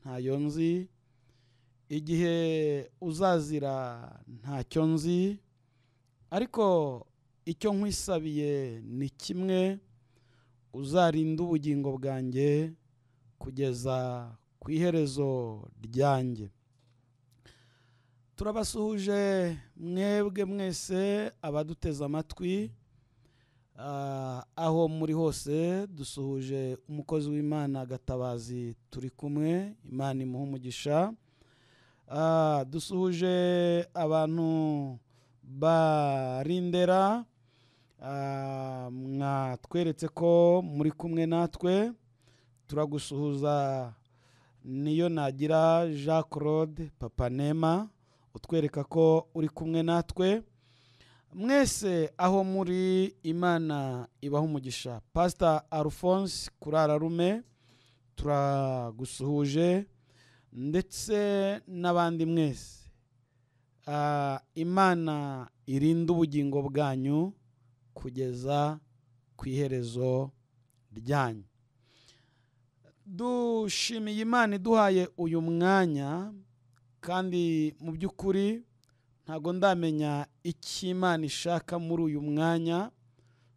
ntayo nzi, igihe uzazira ntacyo nzi, ariko icyo nkwisabiye ni kimwe, uzarinda ubugingo bwanjye kugeza ku iherezo ryanjye. Turabasuhuje mwebwe mwese abaduteze amatwi, aho muri hose. Dusuhuje umukozi w'Imana Gatabazi, turi kumwe, Imana imuhe umugisha. Dusuhuje abantu barindera, mwatweretse ko muri kumwe natwe. Turagusuhuza niyo nagira Jean Claude Papa Nema, utwereka ko uri kumwe natwe. Mwese aho muri, Imana ibaha umugisha. Pastor Alphonse Kurararume turagusuhuje, ndetse n'abandi mwese. Imana irinde ubugingo bwanyu kugeza ku iherezo ryanyu. Dushimiye Imana iduhaye uyu mwanya, kandi mu by'ukuri ntago ndamenya icyo Imana ishaka muri uyu mwanya,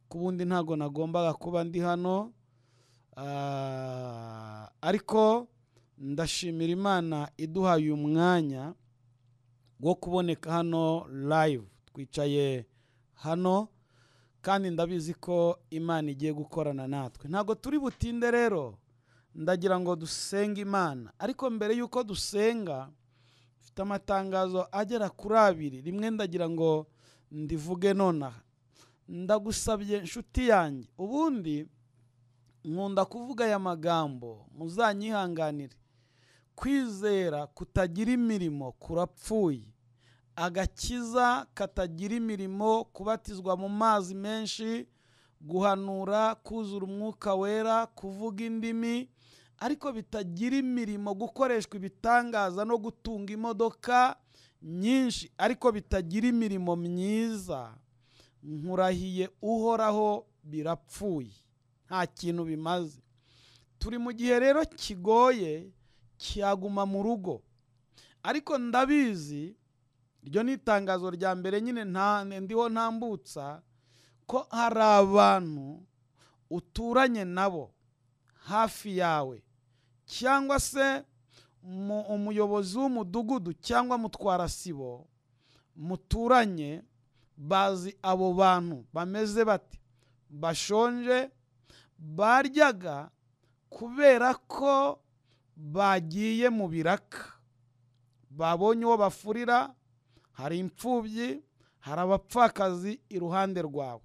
ku bundi ntago nagombaga kuba ndi hano, ariko ndashimira Imana iduhaye uyu mwanya wo kuboneka hano live. Twicaye hano kandi ndabizi ko Imana igiye gukorana natwe. Ntago turi butinde rero, ndagira ngo dusenge Imana. Ariko mbere yuko dusenga, mfite amatangazo agera kuri 2. Rimwe ndagira ngo ndivuge nonaha. Ndagusabye nshuti yanjye, ubundi nkunda kuvuga aya magambo, muzanyihanganire. Kwizera kutagira imirimo kurapfuye, agakiza katagira imirimo, kubatizwa mu mazi menshi, guhanura, kuzura umwuka wera, kuvuga indimi, ariko bitagira imirimo, gukoreshwa ibitangaza no gutunga imodoka nyinshi, ariko bitagira imirimo myiza, nkurahiye Uhoraho birapfuye, nta kintu bimaze. Turi mu gihe rero kigoye, cyaguma mu rugo. Ariko ndabizi, iryo ni itangazo rya mbere nyine ndiho ntambutsa, ko hari abantu uturanye nabo hafi yawe, cyangwa se umuyobozi w'umudugudu cyangwa mutwara sibo muturanye, bazi abo bantu bameze bati, bashonje, baryaga kubera ko bagiye mu biraka, babonye uwo bafurira, hari imfubyi, hari abapfakazi iruhande rwawe.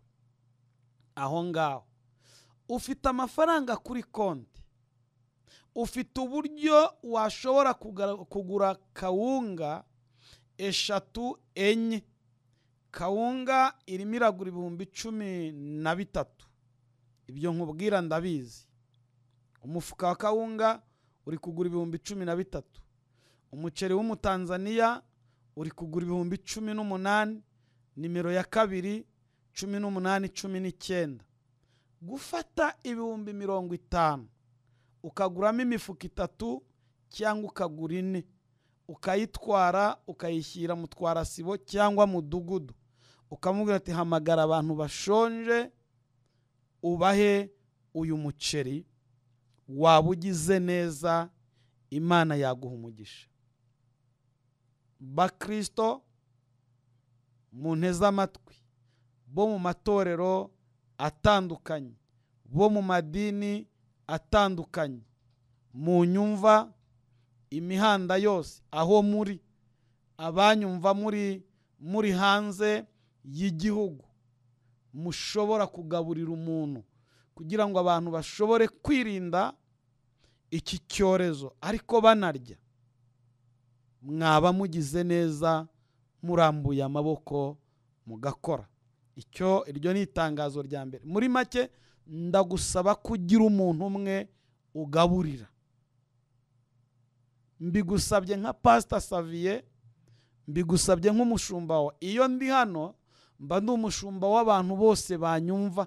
Aho ngaho ufite amafaranga kuri konti, ufite uburyo washobora kugura kawunga 3, 4. Kawunga irimo iragura 13,000. Ibyo nkubwira ndabizi. Umufuka wa kawunga uri kugura 13,000. Umuceri w'umutanzania uri kugura 18,000. Nimero ya 2 18 19. Gufata 50,000 ukaguramo imifuka 3 cyangwa ukagura 4, ukayitwara ukayishyira mutwara sibo cyangwa mudugudu, ukamubwira ati hamagara abantu bashonje ubahe uyu muceri, wabugize neza, Imana yaguha umugisha. Bakristo munteze amatwi, bo mu matorero atandukanye, bo mu madini atandukanye, mu nyumva imihanda yose, aho muri, abanyumva muri hanze y'igihugu, mushobora kugaburira umuntu kugira ngo abantu bashobore kwirinda iki cyorezo, ariko banarya. Mwaba mugize neza, murambuye amaboko mugakora. Iryo ni itangazo rya mbere. Muri make ndagusaba kugira umuntu umwe ugaburira. Mbigusabye nka Pastor Xavier, mbigusabye nk'umushumba wa. Iyo ndi hano mba ndi umushumba w'abantu bose banyumva.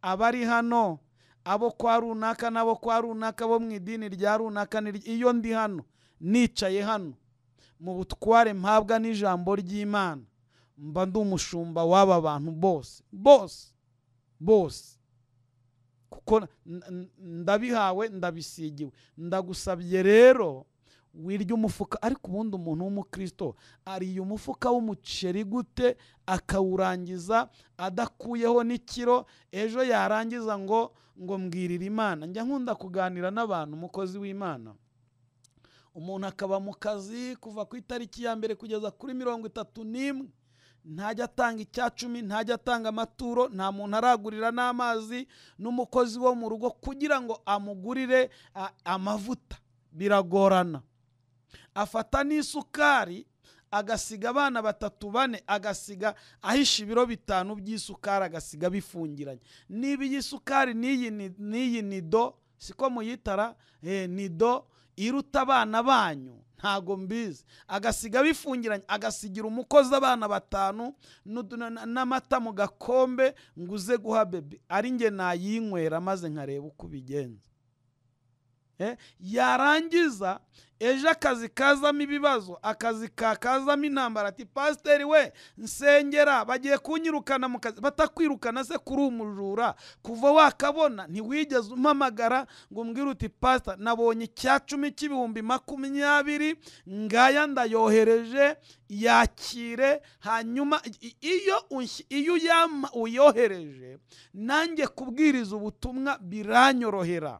Abari hano, abo kwa runaka n'abo kwa runaka bo mu idini rya runaka. Iyo ndi hano nicaye hano mu butware mpabwa n'ijambo ry'Imana, mba ndi umushumba w'aba bantu bose kuko ndabihawe, ndabisigiwe. Ndagusabye rero wirya umufuka. Ariko ubundi umuntu w'umukristo ariye umufuka w'umuceri gute akawurangiza adakuyeho n'ikiro, ejo yarangiza ngo mbwirira Imana. Njya nkunda kuganira n'abantu, umukozi w'Imana, umuntu akaba mu kazi kuva ku itariki ya mbere kugeza kuri 31, ntajya atanga icya 10, ntajya atanga amaturo, nta muntu aragurira n'amazi n'umukozi wo mu rugo kugira ngo amugurire amavuta, biragorana. Afata n'isukari agasiga abana 3 4, agasiga ahisha ibiro 5 by'isukari, agasiga bifungiranye. Niba iyi sukari n'iyi nido, siko muyitara, nido iruta abana banyu, ntago mbizi, agasiga bifungiranye, agasigira umukozi abana 5 n'amata mu gakombe nguze guha bebe, ari nge nayinywera maze nkareba uko bigenza. Yarangiza ejo akazi kazamo ibibazo, akazi kakazamo intambara, ati pasiteri we nsengera bagiye kunyirukana mu kazi. Batakwirukana se kuri umujura? Kuva wakabona ntiwigeze umpamagara ngo umbwire uti pasita nabonye icya 10 cy'ibihumbi 20 ngaya ndayohereje, yakire. Hanyuma iyo uyohereje nanjye kubwiriza ubutumwa biranyorohera.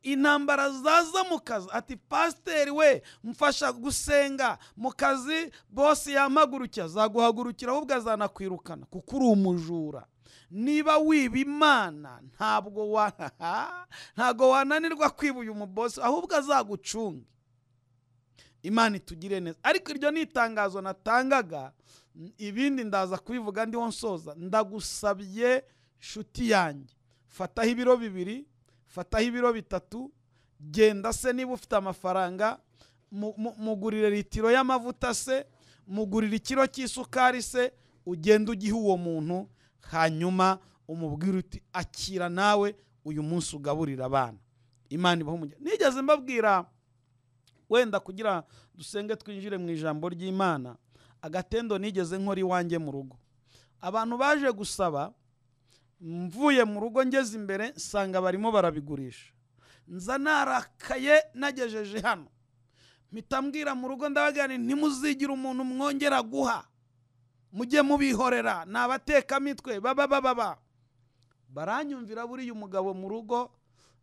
Intambara zaza mu kazi, ati pasiteri we mfasha gusenga mu kazi, bosi yampagurukira. Zaguhagurukira ahubwo azanakwirukana kuko uri umujura. Niba wiba Imana ntago wananirwa kwiba uyu mubosi, ahubwo azagucunga. Imana itugire neza. Ariko iryo ni itangazo natangaga, ibindi ndaza kubivuga ndiho nsoza. Ndagusabye nshuti yanjye, fataho ibiro 2, fataho ibiro 3, genda se niba ufite amafaranga mugurire litiro y'amavuta se, mugurire ikiro cy'isukari se, ugenda ugihe uwo muntu, hanyuma umubwire uti akira nawe uyu munsi ugaburira abana. Imana ibaho umugisha. Nigeze mbabwira, wenda kugira dusenge twinjire mu ijambo ry'Imana, agatendo nigeze nkora iwanjye mu rugo. Abantu baje gusaba, mvuye mu rugo ngeze imbere nsanga barimo barabigurisha. Nza narakaye nagejeje hano, mpita mbwira mu rugo ndabagana, ntimuzigira umuntu mwongera guha, mujye mubihorera, nabateka mitwe baba. Baranyumvira. Buriya umugabo mu rugo,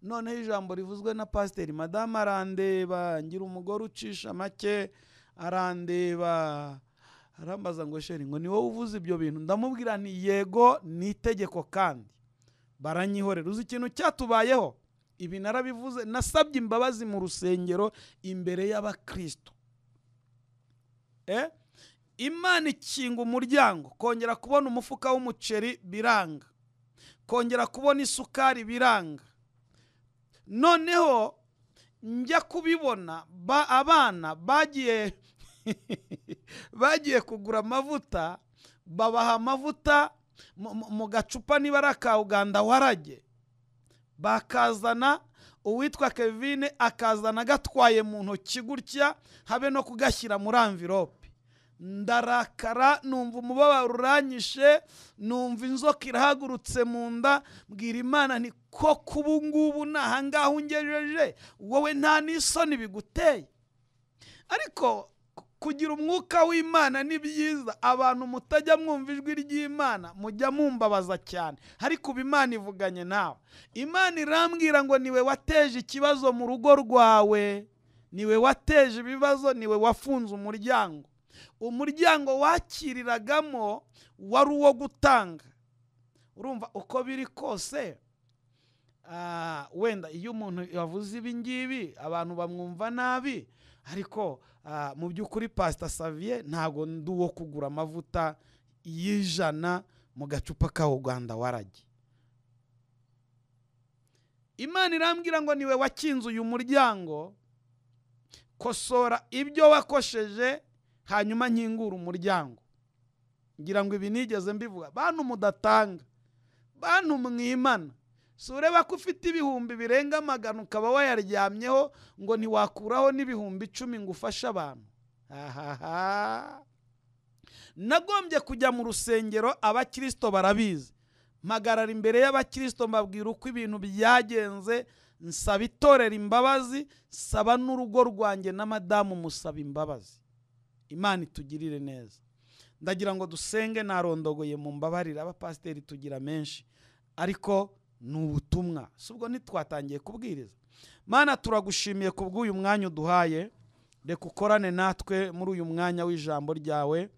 noneho ijambo rivuzwe na pasiteri, madamu arandeba, ngira umugore ucisha make arandeba, arambaza ngo sheri ngo ni wowe uvuze ibyo bintu? Ndamubwira nti yego, ni itegeko kandi baranyihorera. Uzi ikintu cyatubayeho? Ibi narabivuze, nasabye imbabazi mu rusengero imbere y'abakristo. Imana ikinga umuryango, kongera kubona umufuka w'umuceri biranga, kongera kubona isukari biranga. Noneho njya kubibona abana bagiye kugura amavuta, babaha amavuta mu gacupa niba ari aka Uganda warage, bakazana uwitwa Kevin akazana gatwaye mu ntoki gutya, habe no kugashyira muri envelope. Ndarakara, numva umubabaro uranyishe, numva inzoka irahagurutse mu nda, mbwira Imana nti ko kubu ngubu nahangaho ungejeje, wowe nta n'isoni biguteye? Ariko kugira umwuka w'Imana ni byiza. Abantu mutajya mwumva ijwi ry'Imana mujya mumbabaza cyane, ariko ubu Imana ivuganye nawe. Imana irambwira ngo niwe wateje ikibazo mu rugo rwawe, niwe wateje ibibazo, niwe wafunze umuryango. Umuryango wakiriragamo wari uwo gutanga. Urumva uko biri kose, wenda iyo umuntu yavuze ibi ngibi abantu bamwumva nabi, ariko mu by'ukuri Pastor Xavier ntago ndi uwo kugura amavuta y'ijana mu gacupa ka Uganda warage. Imana irambwira ngo niwe wakinze uyu muryango, kosora ibyo wakosheje hanyuma nkingura umuryango. Ngira ngo ibi nigeze mbivuga, bantu mudatanga bantu mwimana, si ureba ko ufite ibihumbi birenga 100 ukaba wayaryamyeho ngo ntiwakuraho n'ibihumbi 10 ngo ufashe abantu? Nagombye kujya mu rusengero, abakristo barabizi, mpagarara imbere y'abakristo mbabwira uko ibintu byagenze, nsaba itorero imbabazi, saba n'urugo rwanjye na madamu musaba imbabazi. Imana itugirire neza. Ndagira ngo dusenge, narondogoye mu mbabarira, abapasiteri tugira menshi ariko n'ubutumwa, subwo ntitwatangiye kubwiriza. Mana, turagushimiye kubw'uyu mwanya uduhaye, reka ukorane natwe muri uyu mwanya w'ijambo ryawe,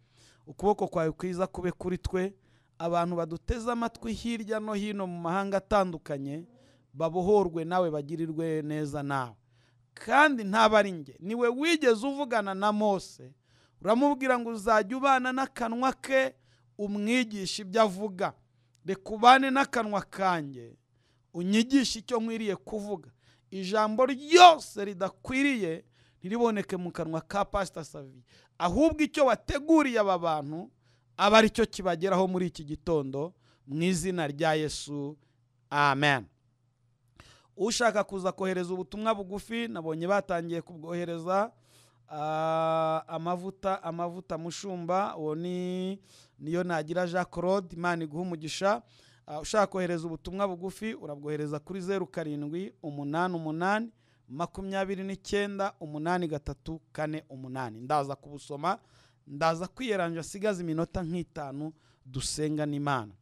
ukuboko kwawe kwiza kube kuri twe, abantu baduteze amatwi hirya no hino mu mahanga atandukanye babohorwe nawe, bagirirwe neza nawe. Kandi ntabari nge, niwe wigeze uvugana na Mose, uramubwira ngo uzajya ubana n'akanwa ke umwigisha ibyo avuga. Reka ubane n'akanwa kanjye unyigisha icyo nkwiriye kuvuga. Ijambo ryose ridakwiriye ntiriboneke mu kanwa ka Pastor Savi, ahubwo icyo wateguriye aba bantu aba ari cyo kibageraho muri iki gitondo, mu izina rya Yesu, amen. Ushaka kuza kohereza ubutumwa bugufi, nabonye batangiye kubwohereza. Amavuta mushumba, uwo niyo nagira Jean Claude, Imana iguha umugisha. Ushaka kohereza ubutumwa bugufi urabwohereza kuri 0788298348. ndaza kubusoma, ndaza kwiyeranja sigaza iminota nk'itanu dusenga n'Imana.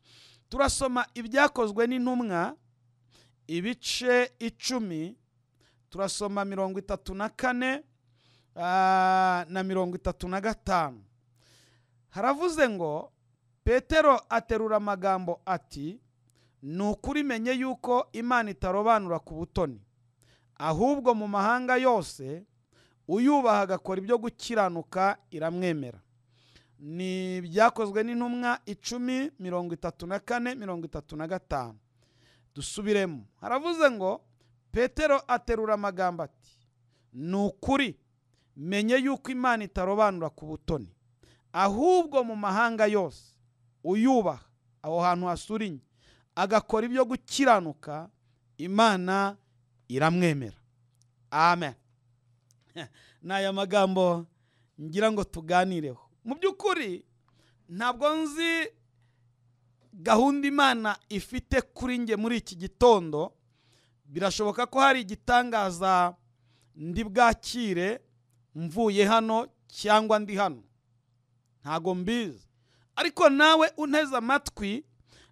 Turasoma ibyakozwe n'intumwa ibice 10, turasoma 34 na 35. Haravuze ngo Petero aterura amagambo ati, nukuri menye yuko Imana itarobanura ku butoni, ahubwo mu mahanga yose uyubaha agakora ibyo gukiranuka iramwemera. Ni byakozwe n'intumwa 10, 34, 35. Dusubiremo. Haravuze ngo Petero aterura amagambo ati, nukuri menye yuko Imana itarobanura ku butoni, ahubwo mu mahanga yose uyubaha, aho hantu hasurinye, agakora ibyo gukiranuka Imana iramwemera. Amen. N'aya magambo ngira ngo tuganireho. Mu by'ukuri ntabwo nzi gahunda Imana ifite kuri nge muri iki gitondo. Birashoboka ko hari igitangaza ndi bwakire mvuye hano cyangwa ndi hano, ntago mbizi. Ariko nawe unteze amatwi,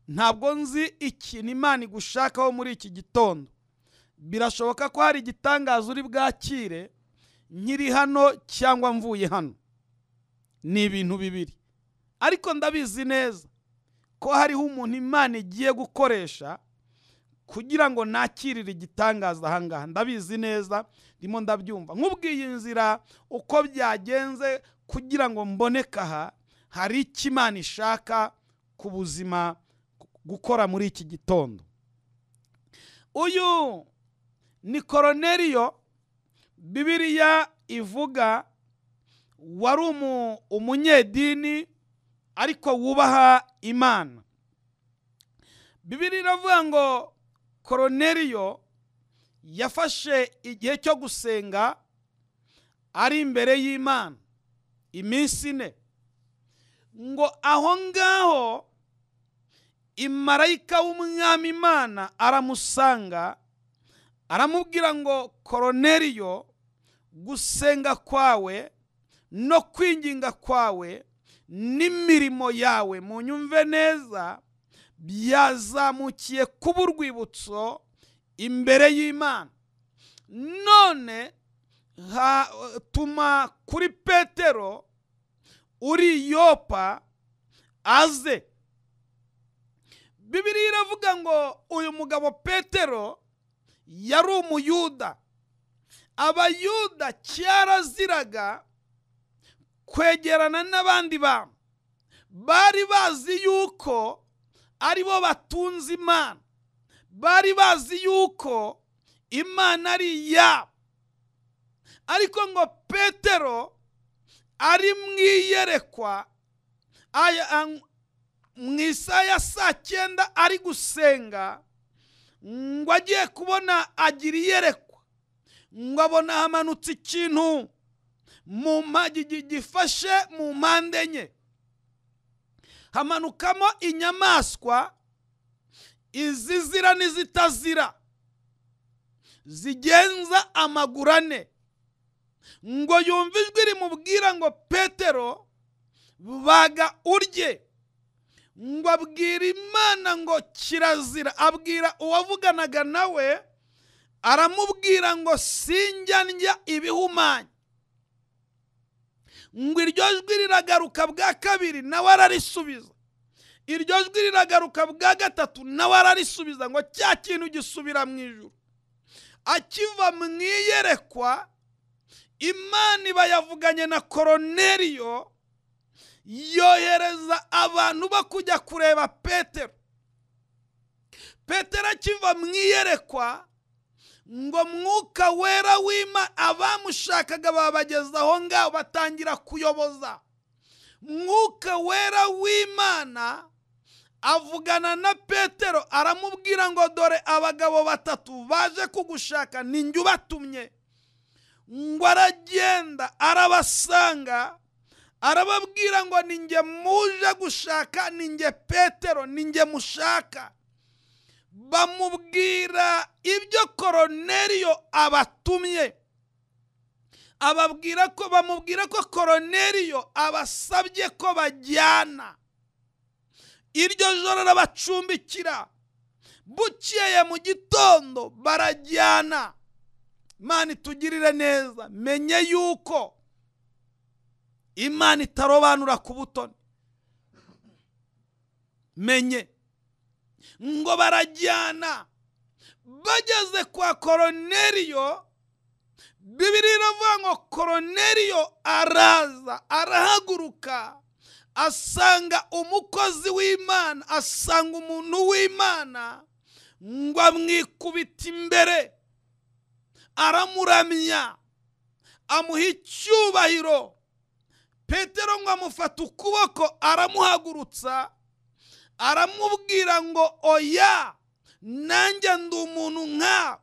ntabwo nzi ikintu Imana igushakaho muri iki gitondo. Birashoboka ko hari igitangaza uri bwakire nkiri hano cyangwa mvuye hano, ni ibintu bibiri. Ariko ndabizi neza ko hariho umuntu Imana igiye gukoresha kugira ngo nakirire igitangaza ahangaha. Ndabizi neza, ndimo ndabyumva. Nkubwiye inzira uko byagenze kugira ngo mboneke aha, hari icyo Imana ishaka ku buzima gukora muri iki gitondo. Uyu ni Koroneliyo, Bibiliya ivuga wari umunyedini ariko wubaha Imana. Bibiliya iravuga ngo Koroneliyo yafashe igihe cyo gusenga ari imbere y'Imana iminsi 4, ngo aho ngaho imarayika w'umwami Imana aramusanga, aramubwira ngo Koroneliyo, gusenga kwawe no kwinginga kwawe n'imirimo yawe, munyumve neza, byazamukiye kuba urwibutso imbere y'Imana. None tuma kuri Petero uri Yopa aze. Bibiliya iravuga ngo uyu mugabo Petero yari umuyuda. Abayuda cyaraziraga kwegerana n'abandi bantu, bari bazi yuko aribo batunze Imana, bari bazi yuko Imana ari iyabo. Ariko ngo Petero ari mwiyerekwa mu isaha ya saa 9 ari gusenga, ngo agiye kubona agira iyerekwa, ngo abona hamanutse ikintu mu gifashe mu mpande enye, hamanukamo inyamaswa izizira n'izitazira zigenza amaguru ane, ngo yumva ijwi rimubwira ngo Petero baga urye, ngo abwira Imana ngo kirazira, abwira uwavuganaga nawe aramubwira ngo sinjya ndya ibihumanya, ngo iryo jwi riragaruka bwa kabiri nawe ararisubiza, iryo jwi riragaruka bwa gatatu nawe ararisubiza, ngo cya kintu gisubira mu ijuru. Akiva mu iyerekwa, Imana iba yavuganye na Koroneliyo, yohereza abantu bakujya kureba Petero. Petero akiva mu iyerekwa, ngo Mwuka Wera w'Imana abamushakaga babageza aho ngaho batangira kuyoboza. Mwuka Wera w'Imana avugana na Petero, aramubwira ngo dore abagabo batatu baje kugushaka, ninjye ubatumye. Ngo aragenda arabasanga, arababwira ngo ninjye muje gushaka, ninjye Petero, ninjye mushaka. Bamubwira ibyo Koroneliyo abatumye, bamubwira ko Koroneliyo abasabye ko bajyana. Iryo joro arabacumbikira, bukeye mu gitondo barajyana. Imana itugirire neza, menye yuko Imana itarobanura ku butoni. Menye ngo barajyana, bageze kwa Koroneliyo, Bibiliya iravuga ngo Koroneliyo araza, arahaguruka, asanga umukozi w'Imana, asanga umuntu w'Imana, ngo amwikubita imbere, aramuramya, amuha icyubahiro. Petero ngo amufata ukuboko, aramuhagurutsa, aramubwira ngo oya, nanjye ndi umuntu nkawe.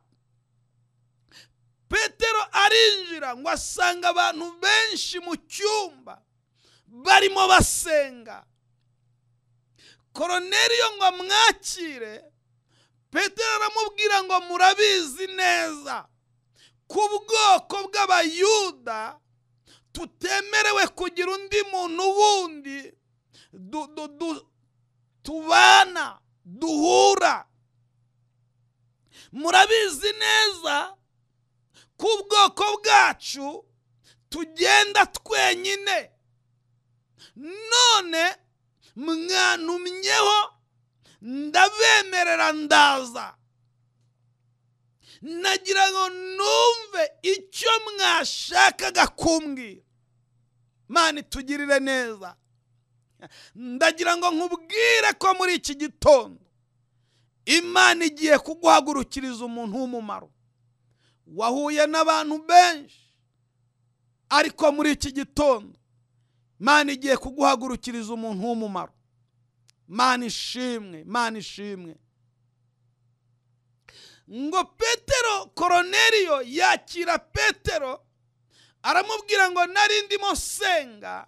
Petero arinjira, ngo asanga abantu benshi mu cyumba barimo basenga. Koroneliyo ngo amwakire, Petero aramubwira ngo murabizi neza ku bwoko bw'Abayuda tutemerewe kugira undi muntu wundi tubana, duhura. Murabizi neza ku bwoko bwacu tugenda twenyine, none mwantumyeho ndabemerera ndaza. Nagira ngo numve icyo mwashakaga kumbwira. Imana itugirire neza. Ndagira ngo nkubwire ko muri iki gitondo Imana igiye kuguhagurukiriza umuntu w'umumaro. Wahuye n'abantu benshi, ariko muri iki gitondo Imana igiye kuguhagurukiriza umuntu w'umumaro. Imana ishimwe, Imana ishimwe. Ngo Petero, Koroneliyo yakira Petero, aramubwira ngo nari ndimo senga,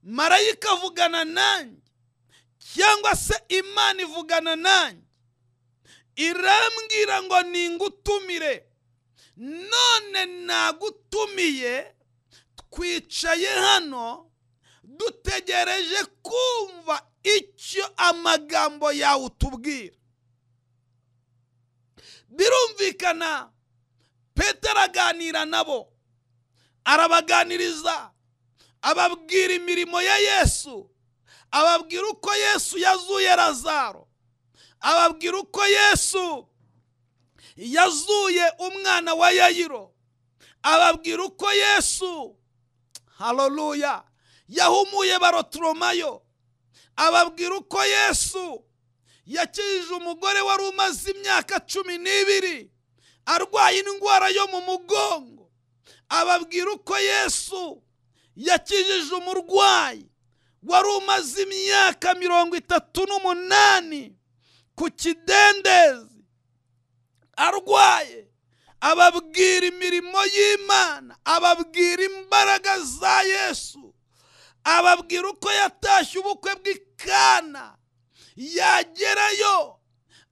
marayika avugana nanjye, cyangwa se Imana ivugana nanjye, irambwira ngo ningutumire. None nagutumiye, twicaye hano dutegereje kumva icyo amagambo yawe utubwira. Birumvikana Petero aganira nabo, arabaganiriza, ababwira imirimo ya Yesu, ababwira uko Yesu yazuye Lazaro, ababwira uko Yesu yazuye umwana wa Yayiro, ababwira uko Yesu, haleluya, yahumuye Barotolomayo, ababwira uko Yesu yakijije umugore wari umaze imyaka 12 arwaye indwara yo mu mugongo, ababwira uko Yesu yakijije umurwayi wari umaze imyaka 38 ku kidendezi arwaye, ababwira imirimo y'Imana, ababwira imbaraga za Yesu, ababwira uko yatashye ubukwe bw'Ikana. Yagerayo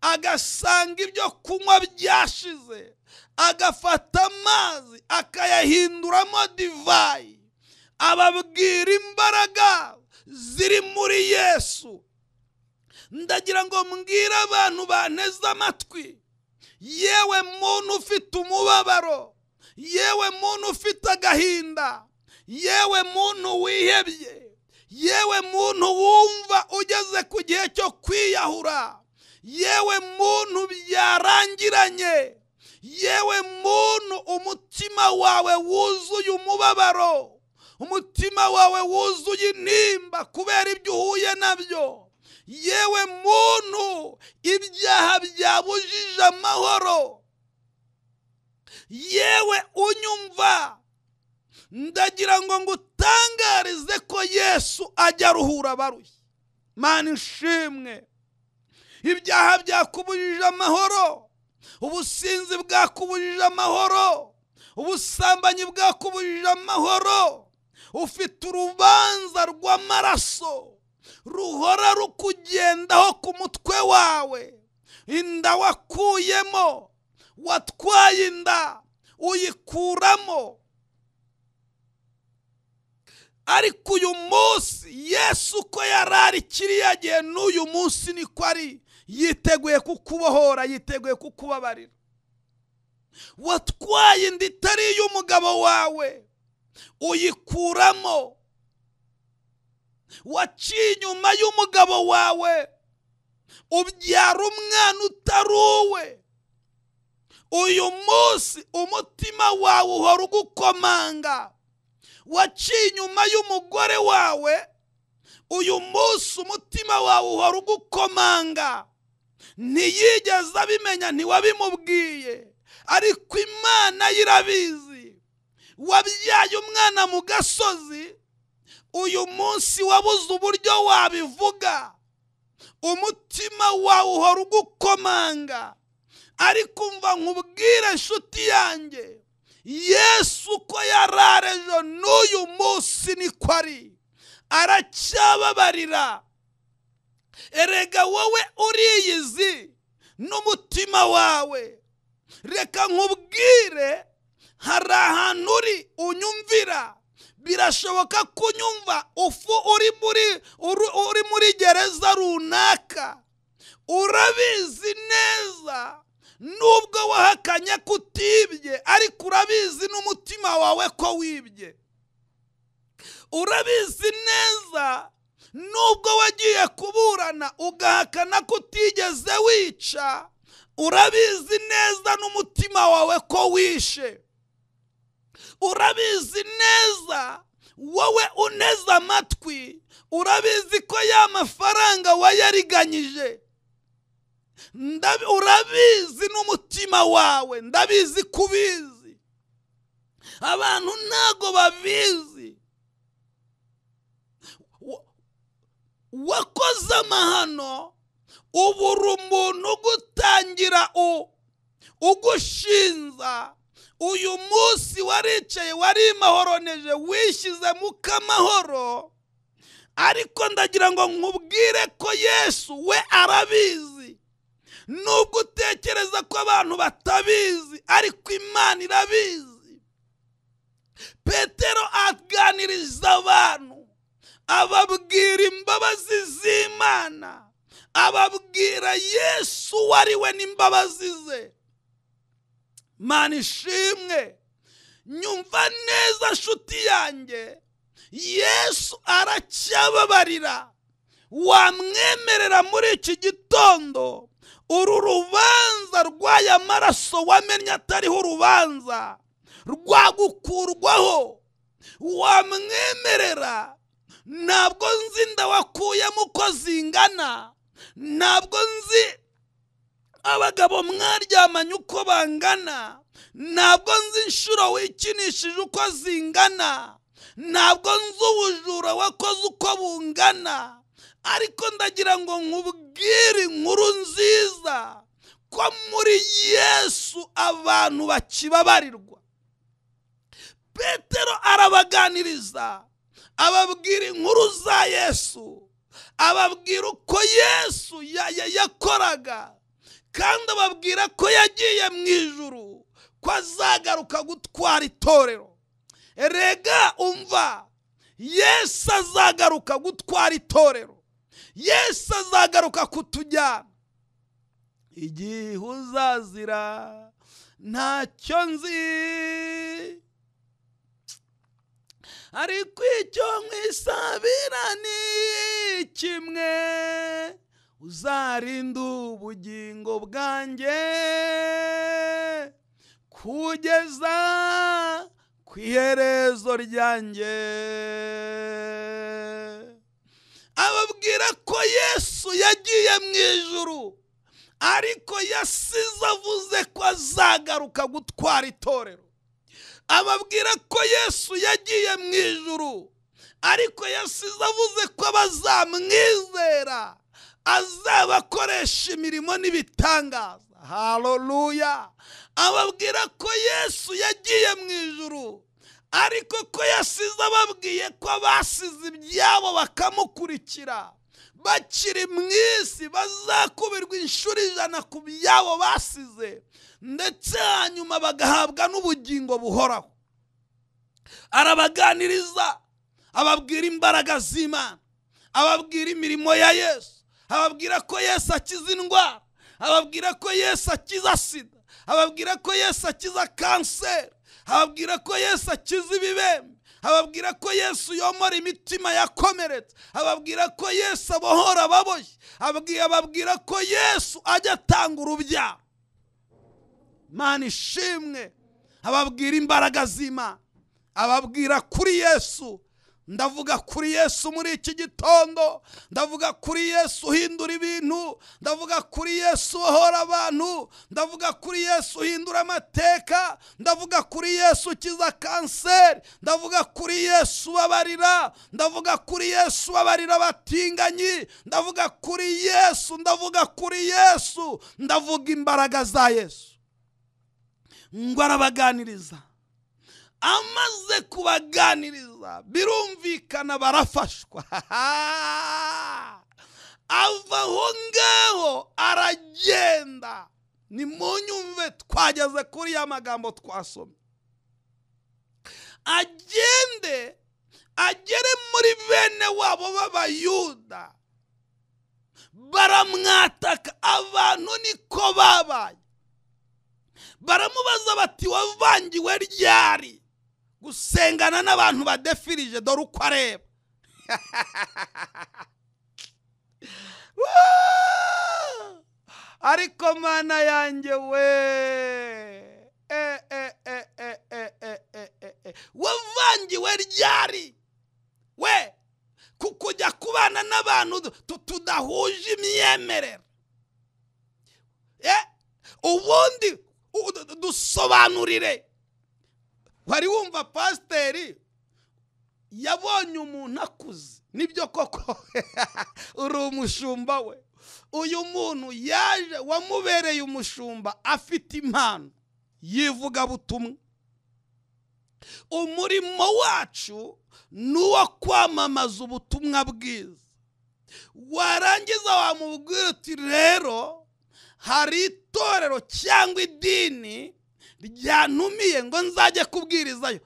agasanga ibyo kunywa byashize, agafata amazi akayahinduramo divayi. Ababwira imbaraga ziri muri Yesu. Ndagira ngo mbwire abantu banteze amatwi, yewe muntu ufite umubabaro, yewe muntu ufite agahinda, yewe muntu wihebye, yewe muntu wumva ugeze ku gihe cyo kwiyahura, yewe muntu byarangiranye, yewe muntu umutima wawe wuzuye umubabaro, umutima wawe wuzuye intimba kubera ibyo uhuye nabyo, yewe muntu ibyaha byabujije amahoro, yewe unyumva, ndagira ngo ngutangarize ko Yesu ajya aruhura abarushye. Mana ishimwe. Ibyaha byakubujije amahoro, ubusinzi bwakubujije amahoro, ubusambanyi bwakubujije amahoro, ufite urubanza rw'amaraso ruhora rukugendaho ku mutwe wawe, inda wakuyemo, watwaye inda uyikuramo, ariko uyu munsi Yesu ko yarari kiriya gihe n'uyu munsi niko ari, yiteguye kukubohora, yiteguye kukubabarira. Watwaye inda itari iy'umugabo wawe uyikuramo, waciye inyuma y'umugabo wawe ubyara umwana utari uwe, uyu munsi umutima wawe uhora ugukomanga. Waciye inyuma y'umugore wawe, uyu munsi umutima wawe uhora ugukomanga. Ntiyigeze abimenya, ntiwabimubwiye, ariko Imana irabizi. Wabyaye umwana mu gasozi, uyu munsi wabuze uburyo wabivuga, umutima wawe uhora ugukomanga. Ariko umva nkubwire nshuti yanjye, Yesu ko yararejo n'uyu munsi niko ari, aracyababarira. Erega wowe uriyizi n'umutima wawe. Reka nkubwire, hari ahantu unyumvira, birashoboka kunyumva uri muri gereza runaka, urabizi neza nubwo wahakanye kutibye, ariko urabizi n'umutima wawe ko wibye. Urabizi neza nubwo wagiye kuburana ugahakana kutigeze wica, urabizi neza n'umutima wawe ko wishe. Urabizi neza wowe uneze amatwi, urabizi ko ya mafaranga wayariganyije. Urabizi n'umutima wawe, ndabizi kubizi. Abantu ntago babizi. Wakoze amahano, ubura umuntu ugutangira ugushinza. Uyu munsi waricaye, warimahoroneje, wishyize mu kamahoro, ariko ndagira ngo nkubwire ko Yesu we arabizi. Nubwo utekereza ko abantu batabizi, ariko Imana irabizi. Petero aganiriza abantu, ababwira imbabazi z'Imana, ababwira Yesu wariwe n'imbabazi ze. Mana ishimwe. Nyumva neza nshuti yanjye, Yesu aracyababarira. Wamwemerera muri iki gitondo uru rubanza rw'aya maraso wamenye atariho urubanza rwagukurwaho. Wamwemerera. Ntabwo nzi inda wakuyemo uko zingana, ntabwo nzi abagabo mwaryamanye uko bangana, ntabwo nzi inshuro wikinishije uko zingana, ntabwo nzi ubujura wakoze uko bungana, ariko ndagira ngo nkubwire inkuru nziza ko muri Yesu abantu bakibabarirwa. Petero arabaganiriza, ababwira inkuru za Yesu, ababwira uko Yesu yakoraga, kandi ababwira ko yagiye mu ijuru, ko azagaruka gutwara itorero. Erega umva, Yesu azagaruka gutwara itorero, Yesu azagaruka kutujyana. Igihe uzazira ntacyo nzi, ariko icyo nkwisabira ni kimwe, uzarinda ubugingo bwanjye kugeza ku iherezo ryanjye. Ababwira ko Yesu yagiye mu ijuru, ariko yasize avuze ko azagaruka gutwara itorero. Ababwira ko Yesu yagiye mu ijuru, ariko yasize avuze ko abazamwizera azabakoresha imirimo n'ibitangaza. Haleluya! Ababwira ko Yesu yagiye mu ijuru, ariko ko yasize ababwiye ko abasize ibyabo bakamukurikira bakiri mu isi bazakubirwa inshuro 100 ku byabo basize, ndetse hanyuma bagahabwa n'ubugingo buhoraho. Arabaganiriza, ababwira imbaraga z'Imana, ababwira imirimo ya Yesu, ababwira ko Yesu akiza indwara, ababwira ko Yesu akiza sida, ababwira ko Yesu akiza kanseri, ababwira ko Yesu akiza ibibembe, ababwira ko Yesu yomora imitima yakomeretse, ababwira ko Yesu abohora ababoshye, ababwira ko Yesu ajya atanga urubyaro. Mana ishimwe! Ababwira imbaraga z'Imana, ababwira kuri Yesu. Ndavuga kuri Yesu muri iki gitondo, ndavuga kuri Yesu uhindura ibintu, ndavuga kuri Yesu uhora abantu, ndavuga kuri Yesu uhindura amateka, ndavuga kuri Yesu ukiza kanseri, ndavuga kuri Yesu ubabarira, ndavuga kuri Yesu ubabarira abatinganyi, ndavuga kuri Yesu, ndavuga kuri Yesu, ndavuga imbaraga za Yesu. Ngo arabaganiriza, amaze kubaganiriza birumvikana barafashwa. Ava aho ngaho aragenda. Ni munyumve, twageze kuri ya magambo twasomye. Agere muri bene wabo b'Abayuda, baramwataka. Abantu niko babaye, baramubaza bati wavangiwe ryari gusengana n'abantu badefirije dore uko areba? Ariko Mana yanjye we, wavangiwe ryari we kujya kubana n'abantu tudahuje imyemerere? Ubundi dusobanurire. Wari wumva pasiteri yabonye umuntu akuze, nibyo koko uri umushumba we, uyu muntu yaje wamubereye umushumba, afite impano yivuga butumwa. Umurimo wacu nuwo kwamamaza ubutumwa bwiza. Warangiza wamubwira uti rero hari itorero cyangwa idini ryantumiye ngo nzajye kubwirizayo.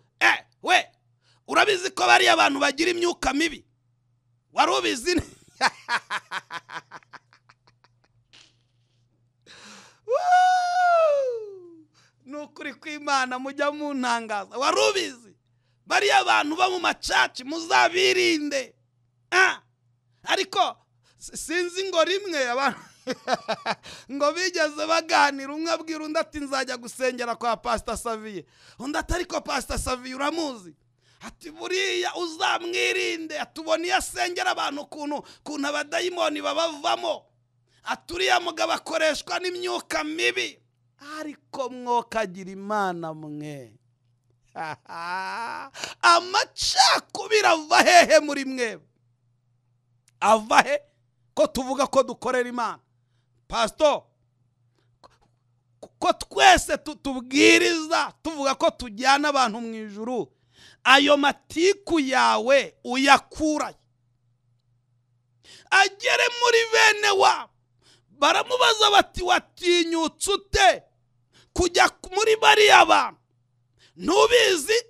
We urabizi ko bari abantu bagira imyuka mibi? Wari ubizi? Nukuri kw'Imana mujya muntangaza. Wari ubizi? Bari abantu ba mu macaci muzabirinde. Ariko sinzi ngo rimwe abantu ngo bigeze baganira, umwe abwira undi ati nzajya gusengera kwa Pastor Saviye, undi ati ariko Pastor Saviye uramuzi? Ati buriya uzamwirinde, atubona iyo asengera abantu kuntu abadayimoni babavamo, aturiya mugabo akoreshwa n'imyuka mibi. Ariko mwokagira Imana mwe. amacakubiri ava hehe muri mwebwe? Ava he ko tuvuga ko dukorera Imana? Pastor, ko twese tubwiriza tuvuga ko tujyana abantu mu ijuru, ayo matiku yawe uyakura agere muri bene wa? Baramubaza bati watinyutse ute kujya muri bariya bantu? Ntubizi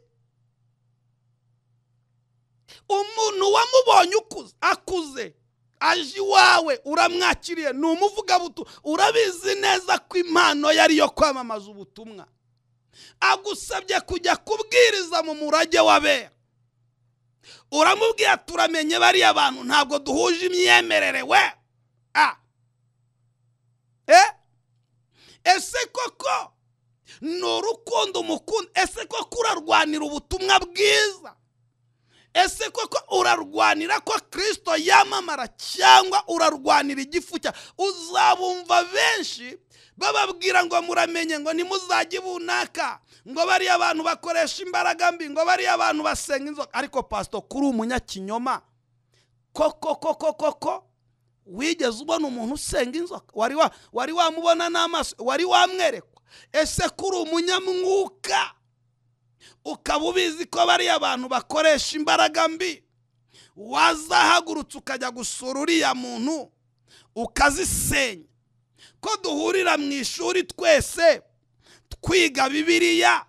umuntu wamubonye akuze aje iwawe uramwakiriye, ni umuvugabutumwa, urabizi neza ko impano yari yo kwamamaza ubutumwa, agusabye kujya kubwiriza mu murage w'abera, uramubwira turamenye bariya bantu ntabwo duhuje imyemerere we. Ese koko ni urukundo umukunda? Ese koko urarwanira ubutumwa bwiza? Ese koko urarwanira ko Kristo yamamara cyangwa urarwanira igifu cya? Uzabumva benshi bababwira ngo muramenye, ngo nimuzajye bunaka, ngo bari abantu bakoresha imbaraga mbi, ngo bari abantu basenga inzoka. Ariko pastor, kuri umunyakinyoma koko wigeze ubona umuntu usenga inzoka? Wari wamubona n'amaso? Wari wamwerekwa? Ese kuri umunyamwuka ukaba ubizi ko bari abantu bakoresha imbaraga mbi, wazahagurutse ukajya gusura uriya muntu ukazisenya? Ko duhurira mu ishuri twese twiga Bibiliya,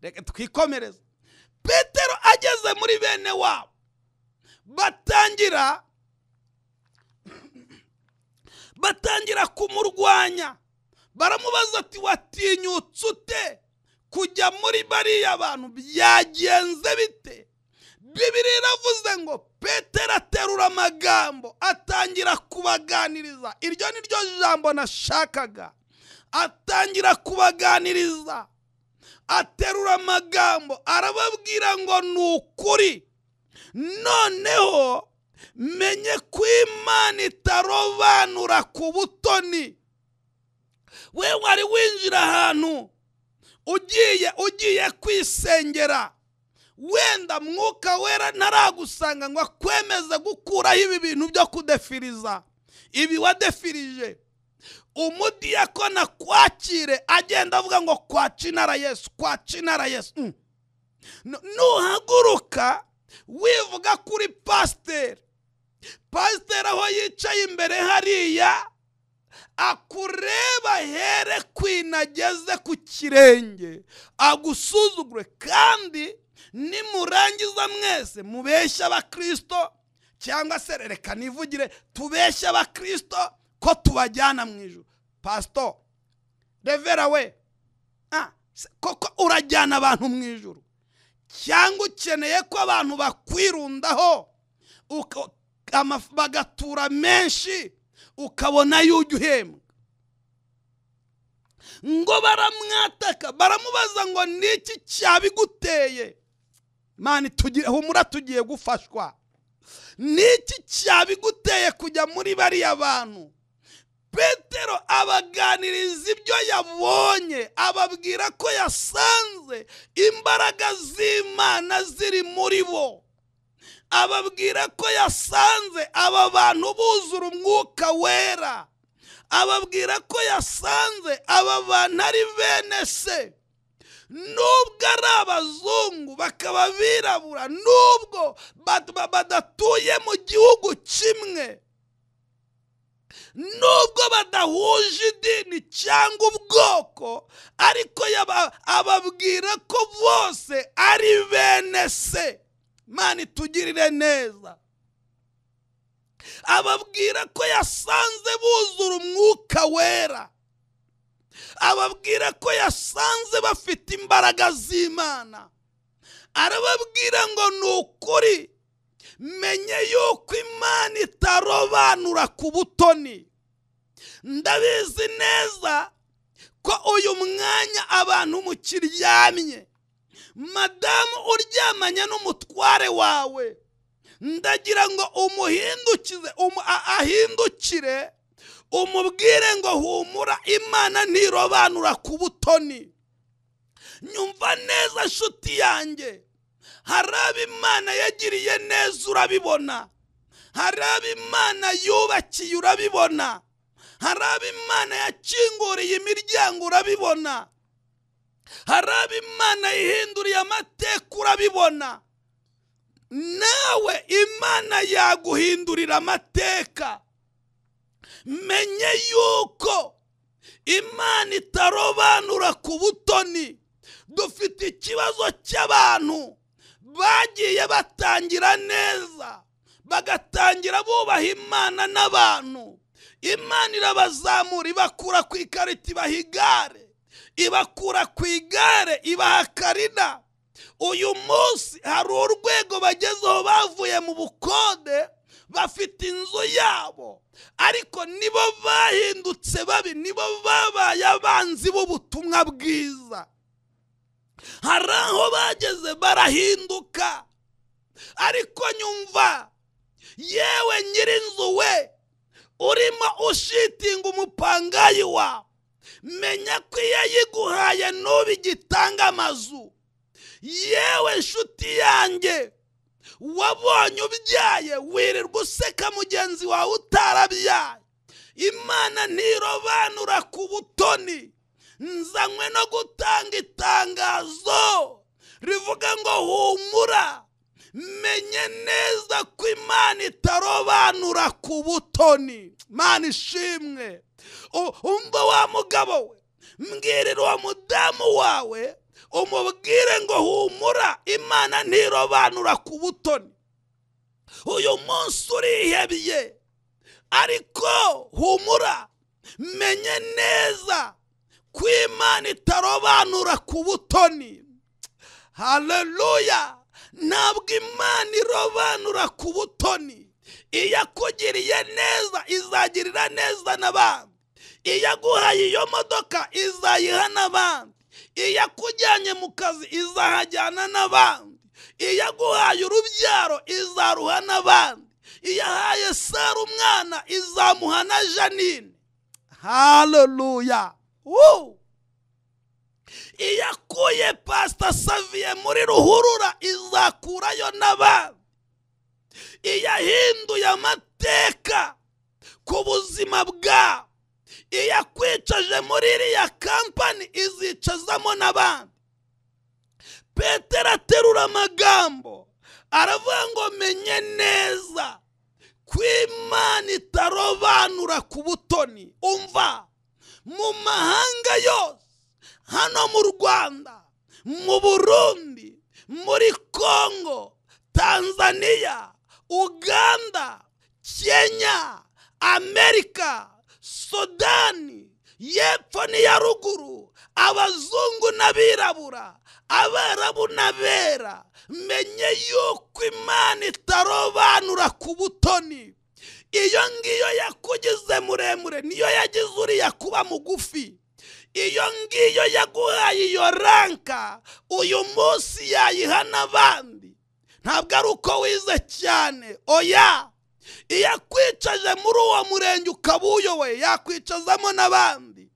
reka twikomereze. Petero ageze muri bene wabo, batangira kumurwanya. Baramubaza ati watinyutse ute kujya muri bariya bantu? Byagenze bite? Bibiliya iravuze ngo Petero aterura amagambo atangira kubaganiriza. Iryo ni ryo jambo nashakaga. Atangira kubaganiriza, aterura amagambo, arababwira ngo ni ukuri, noneho menye ko Imana itarobanura ku butoni. We wari winjira ahantu ugiye kwisengera, wenda mwuka wera ntaragusanga ngo akwemeze gukuraho ibi bintu byo kudefiriza, ibi wadefirije. Umudiyakona kwakire agenda avuga ngo kwacinara Yesu. Nuhaguruka wivuga kuri pasiteri aho yicaye imbere hariya, akureba here kwinageze ku kirenge, agusuzugure, kandi nimurangiza mwese mubeshya abakristo, cyangwa se reka nivugire tubeshya abakristo ko tubajyana mu ijuru. Pastor, revera we, koko urajyana abantu mu ijuru, cyangwa ukeneye ko abantu bakwirundaho bagatura menshi ukabona yujya uhembwa? Ngo baramwataka, baramubaza ngo niki cyabiguteye? Mani humura tugiye gufashwa. Niki cyabiguteye kujya muri bariya bantu? Petero abaganiriza ibyo yabonye, ababwira ko yasanze imbaraga z'Imana ziri muri bo, ababwira ko yasanze aba bantu buzura umwuka wera, ababwira ko yasanze aba bantu ari bene se, nubwo ari abazungu bakaba birabura, nubwo badatuye mu gihugu kimwe, nubwo badahuje idini cyangwa ubwoko, ariko ababwira ko bose ari bene se. Mani tugirire neza. Ababwira ko yasanze buzura umwuka wera, ababwira ko yasanze bafite imbaraga z'Imana, arababwira ngo ni ukuri, menye yuko Imana itarobanura ku butoni. Ndabizi neza ko uyu mwanya abantu mukiryamye, madamu uryamanye n'umutware wawe, ndagira ngo ahindukire umubwire ngo humura, Imana ntirobanura ku butoni. nyumva neza nshuti yanjye, hari abo Imana yagiriye neza urabibona, hari abo Imana yubakiye urabibona, hari abo Imana yakinguriye imiryango urabibona, hari abo Imana yihinduriye amateka urabibona. Nawe Imana yaguhindurira amateka. Menye yuko Imana itarobanura ku butoni. Dufite ikibazo cy'abantu bagiye batangira neza, bagatangira bubaha Imana n'abantu. Imana irabazamura ibakura ku ikarita ibaha igare, ibakura ku igare ibaha karina. Uyu munsi hari urwego bagezeho bavuye mu bukode, bafite inzu yabo, ariko nibo bahindutse babi, nibo babaye abanzi b'ubutumwa bwiza. Hari aho bageze barahinduka, ariko nyumva yewe nyirinzu we urimo ushitinga umupangayi wawe, menya ko iyo yiguhaye n'ubigitanga amazu. Yewe nshuti yanjye wabonye ubyaye wirirwa useka mugenzi wawe utarabyaye. Imana ntirobanura ku butoni. Nzanywe no gutanga itangazo rivuga ngo humura, menye neza ko Imana itarobanura ku butoni. Mana ishimwe. Umva wa mugabo we, mbwirira uwo mudamu wawe umubwire ngo humura, Imana ntirobanura ku butoni. Uyu munsi urihebye, ariko humura, menye neza ko Imana itarobanura ku butoni. Haleluya. Ntabwo Imana irobanura ku butoni. Iyo akugiriye neza izagirira neza n'abandi. Iyo aguhaye iyo modoka izayiha n'abandi. Iyo akujyanye mu kazi izahajyana n'abandi. Iyo aguhaye urubyaro izaruha n'abandi. Iyo ahaye Sara umwana izamuha na Janine. Haleluya. Iyo akuye Pastor Saviye muri ruhurura izakurayo n'abandi. Iyo ahinduye amateka ku buzima bwawe, iyo akwicaje muri iriya kampani izicazamo n'abandi. Petero aterura amagambo aravuga ngo menye neza ko Imana itarobanura ku butoni. Umva, mu mahanga yose, hano mu Rwanda, mu Burundi, muri Kongo, Tanzania, Uganda, Kenya, Amerika, Sudani, y'epfo n'iya ruguru, abazungu n'abirabura, abarabu n'abera, menye yuko Imana itarobanura ku butoni. Iyo ngiyo yakugize muremure niyo yagize uriya kuba mugufi. Iyo ngiyo yaguhaye iyo ranka uyu munsi yayiha n'abandi. Ntabwo ari uko wize cyane, oya. Iyo akwicaje muri uwo murenge ukaba uyoboye yakwicazamo n'abandi.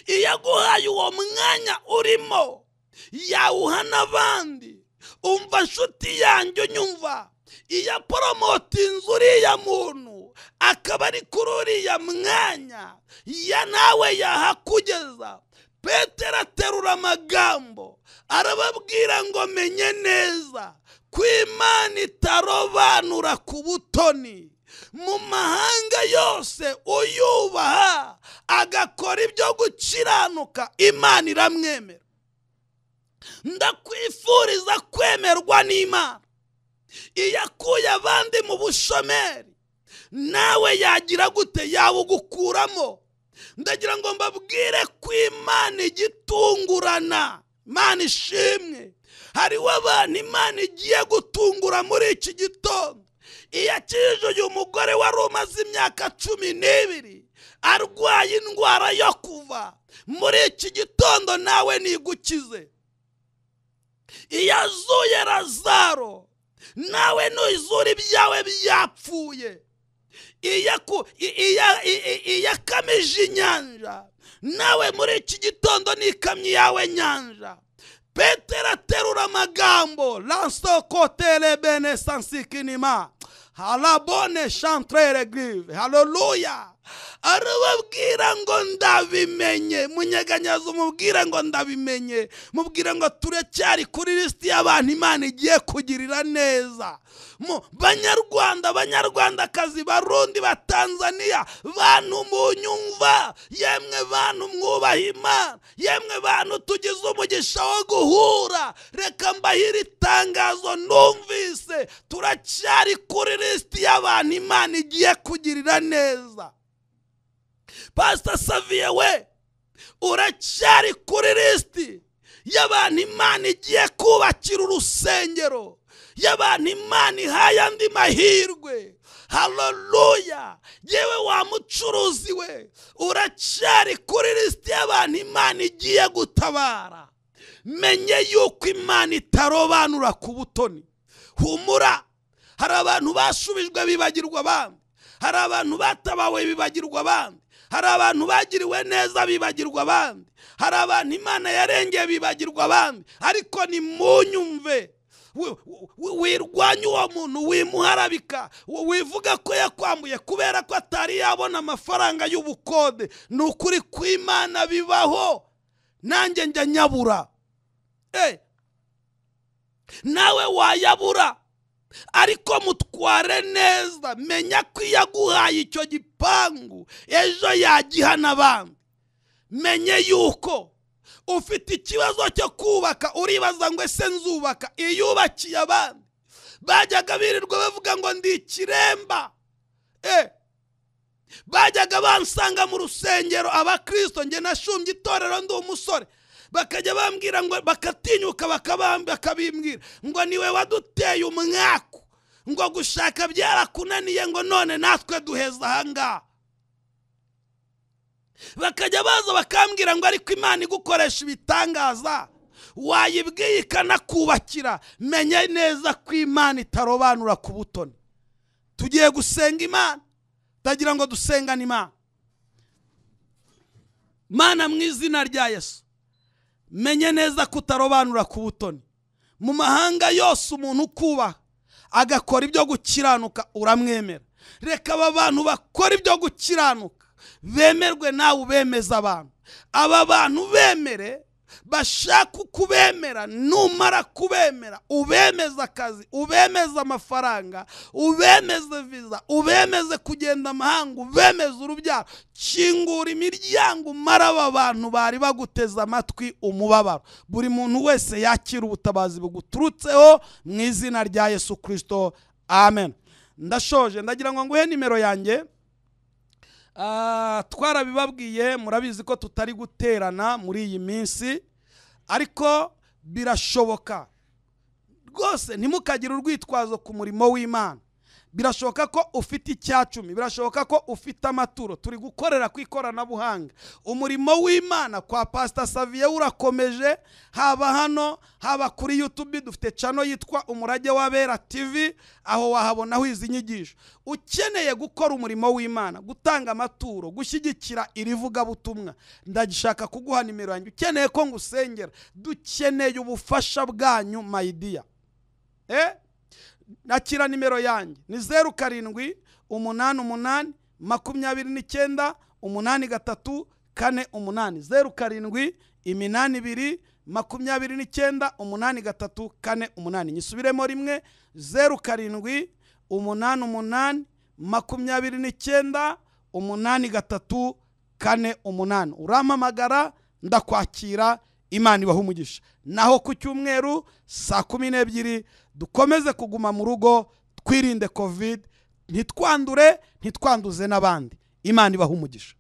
Iyo aguhaye uwo mwanya urimo yawuha n'abandi. Umva nshuti yanjye unyumva, iyo poromotinze uriya muntu akaba ari kuri uriya mwanya, ya nawe yahakugeza. Petero aterura amagambo arababwira ngo menye neza ko Imana itarobanura ku butoni. Mu mahanga yose uyubaha agakora ibyo gukiranuka, Imana iramwemera. Ndakwifuriza kwemerwa n'Imana. Iyo akuye abandi mu bushomeri, nawe yagira gute? Yabugukuramo. Ndagira ngo mbabwire ko Imana igitungurana. Imana ishimwe. Hariho abantu Imana igiye gutungura muri iki gitondo. Iyo akije uyu mugore wari umaze imyaka 12 arwaye indwara yo kuva, muri iki gitondo nawe nigukize. Iyo azuye Lazaro, nawe nuzura ibyawe byapfuye. Iyo akamije inyanja, nawe muri iki gitondo n'ikamyo yawe nyanja. Petero aterura amagambo, lanso kotere bene sansikinima, halabone chantrere grive, haleluya. Arababwira ngo ndabimenye, munyeganyazo mubwira ngo ndabimenye, mubwira ngo turacyari kuri listi y'abantu Imana igiye kugirira neza. Banyarwanda, banyarwandakazi, barundi, batanzania, bantu munyumva, yemwe bantu mwubaha Imana, yemwe bantu tugize umugisha wo guhura, reka mbahire itangazo numvise, turacyari kuri listi y'abantu Imana igiye kugirira neza. Pastor Xavier we, uracyari kuri listi y'abantu Imana igiye kubakira urusengero, y'abantu Imana ihaye andi mahirwe. Haleluya. Yewe wa mucuruzi we, uracyari kuri listi y'abantu Imana igiye gutabara. Menye yuko Imana itarobanura ku butoni. Humura. Hari abantu bashubijwe bibagirwa abandi, hari abantu batabawe bibagirwa abandi, hari abantu bagiriwe neza bibagirwa abandi, hari abantu Imana yarengeye bibagirwa abandi. Ariko ni munyumve, wirwanya uwo muntu, wimuharabika, wivuga ko yakwambuye kubera ko atari yabona amafaranga y'ubukode. Ni ukuri kw'Imana bibaho, nanjye njya nyabura. Nawe wayabura, ariko mutware neza. Menya ko yaguhaye icyo gipangu ejo yagiha n'abandi. Menye yuko ufite ikibazo cyo kubaka, uribaza ngo ese nzubaka iyubakiye abandi. Bajyaga birirwa bavuga ngo ndi ikiremba. Bajyaga bansanga mu rusengero abakristo, nge nashumbye itorero ndi umusore, bakajya bambwira ngo, bakatinyuka bakabimbwira ngo niwe waduteye umwaku, ngo gushaka byarakunaniye, ngo none natwe duheza ahangaha. Bakajya baza bakambwira ngo ariko Imana igukoresha ibitangaza, wayibwiye ikanakubakira. Menye neza ko Imana itarobanura ku butoni. Tugiye gusenga Imana, tagira ngo dusengane Imana. Mana, mu izina rya Yesu, menye neza ko utarobanura ku butoni. Mu mahanga yose umuntu ukubaha agakora ibyo gukiranuka uramwemera. Reka aba bantu bakora ibyo gukiranuka bemerwe, nawe ubemeza abantu. Aba bantu bemere, bashaka kubemera. Numara kubemera, ubemeza akazi, ubemeza amafaranga, ubemeze viza, ubemeze kugenda amahanga, ubemeze urubyaro. Kingura imiryango, mara aba bantu bari baguteza amatwi umubabaro. Buri muntu wese yakira ubutabazi buguturutseho mu izina rya Yesu Kristo, amen. Ndashoje, ndagira ngo nguhe nimero yanjye. Twarabibabwiye, murabizi ko tutari guterana muri iyi minsi, ariko birashoboka rwose. Ntimukagire urwitwazo ku murimo w'Imana. Birashoboka ko ufite icyacumi, birashoboka ko ufite amaturo. Turi gukorera ku ikoranabuhanga. Umurimo w'Imana kwa Pastor Xavier urakomeje, haba hano, haba kuri YouTube. Dufite channel yitwa Umurage w'Abera TV, aho wahabonaho izi nyigisho. Ukeneye gukora umurimo w'Imana, gutanga amaturo, gushyigikira irivuga butumwa, ndagishaka kuguha nimero yanjye. Ukeneye ko ngusengera, dukeneye ubufasha bwanyu my dear. Nakira nimero yanjye ni 0788 29 83 83 0788 29 23 83 Nyisubiremo rimwe, 0788 29 23 83 Urampamagara, ndakwakira. Imana ibahe umugisha. Naho ku cyumweru saa 12 dukomeze kuguma mu rugo, twirinde covid, ntitwandure, ntitwanduze n'abandi. Imana ibahe umugisha.